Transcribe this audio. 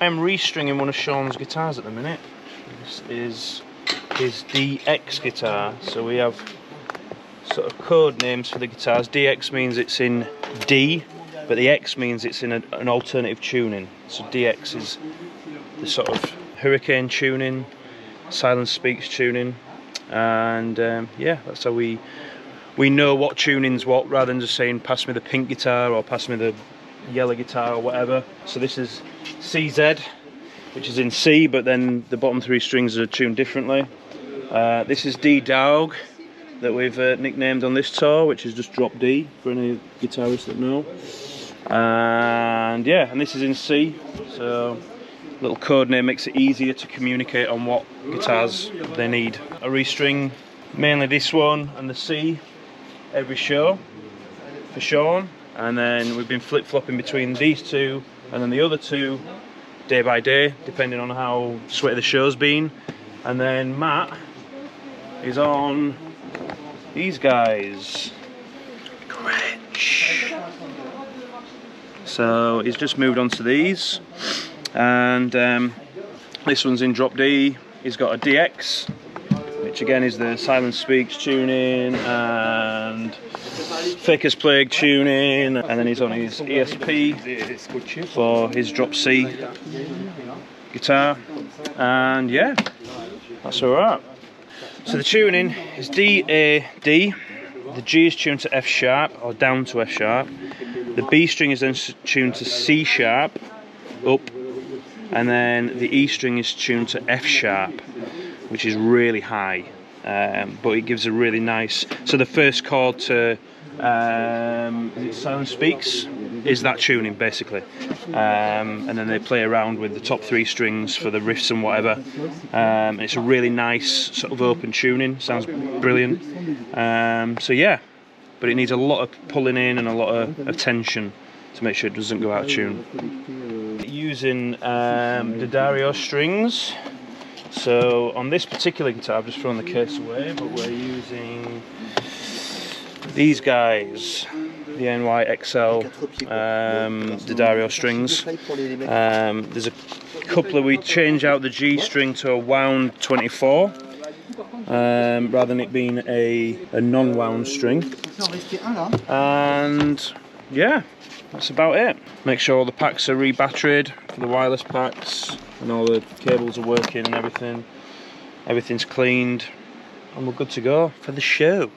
I'm restringing one of Sean's guitars at the minute. This is his DX guitar. So we have sort of code names for the guitars. DX means it's in D, but the X means it's in an alternative tuning. So DX is the sort of hurricane tuning, silent speaks tuning, and yeah, that's how we know what tuning's what, rather than just saying pass me the pink guitar or pass me the yellow guitar or whatever. So this is CZ, which is in C, but then the bottom 3 strings are tuned differently. This is D Dog, that we've nicknamed on this tour, which is just drop D for any guitarists that know. And yeah, and this is in C, so a little code name makes it easier to communicate on what guitars they need. I restring mainly this one and the C every show for Sean, and then we've been flip-flopping between these two and then the other two day by day, depending on how sweaty the show's been. And then Matt is on these guys. Gretsch. So he's just moved on to these, and this one's in drop D. He's got a DX, which again is the silent speaks tuning and Faker's Plague tuning, and then he's on his ESP for his drop C guitar, and yeah, that's alright. So the tuning is D, A, D. The G is tuned to F sharp, or down to F sharp. The B string is then tuned to C sharp, up, and then the E string is tuned to F sharp, which is really high, but it gives a really nice. So the first chord to silent speaks is that tuning basically, and then they play around with the top 3 strings for the riffs and whatever. It's a really nice sort of open tuning, sounds brilliant. So yeah, but it needs a lot of pulling in and a lot of attention to make sure it doesn't go out of tune. Using the Dario strings. So on this particular guitar, I've just thrown the case away, but we're using these guys, the NYXL Dario strings. There's a couple of, we change out the G string to a wound 24, rather than it being a non-wound string. And yeah, that's about it. Make sure all the packs are re-batteried for the wireless packs, and all the cables are working and everything. Everything's cleaned, and we're good to go for the show.